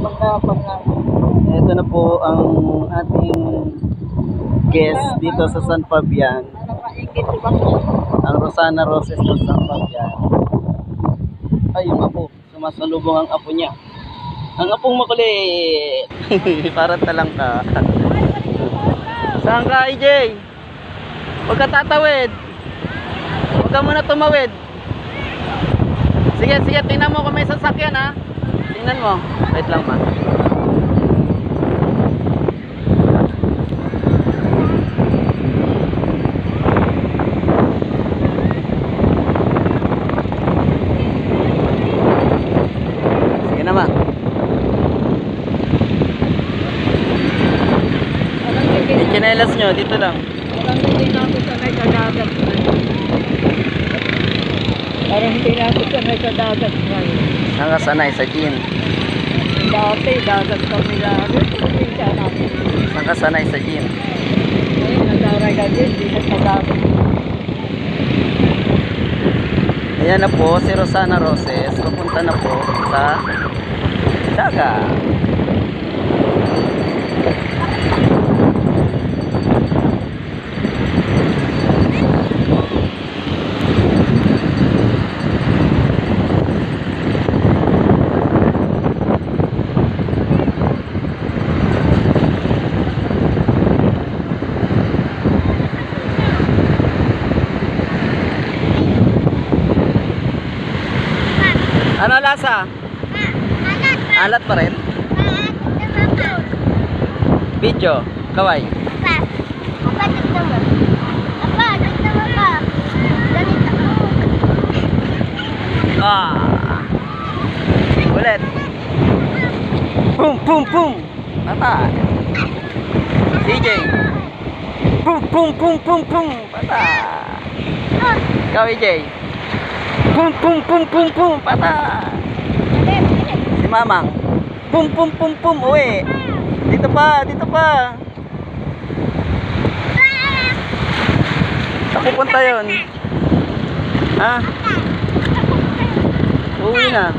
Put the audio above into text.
Ito na po ang ating guest dito sa San Fabian. Ang Rosana Roses ng San Fabian. Ay, yung apo. Sumasalubong ang apo niya. Ang apong makulit. Parang talang ka. Saan ka, EJ? Huwag ka tatawid. Huwag ka muna tumawid. Sige, sige. Tingnan mo kung may sasakyan, ha. Tingnan mo. Wait lang, ma. Sige na, ma. Chinelas nyo, dito lang. Parang hindi na ako sanay sa dagat ngayon. Saan ka sanay? Sa gym. Dati, dagat kami lagi. Saan ka sanay? Sa gym. Ngayon, nadaray ka din, hindi na sa dagat. Ayan na po, si Rosana Roses. Papunta na po sa dagat. Ano lasa? Alat pa rin? Video, kaway. Apa, tignan mo. Apa, tignan mo ka. Ganito. Ulit. Boom, boom, boom. Patay. CJ. Boom, boom, boom, boom, boom. Patay. Ikaw, EJ. Boom, boom, boom, boom, boom. Patay. Si Mamang. Boom, boom, boom, boom. Uwi. Dito pa, dito pa. Saan pupunta yun? Ha? Uwi na.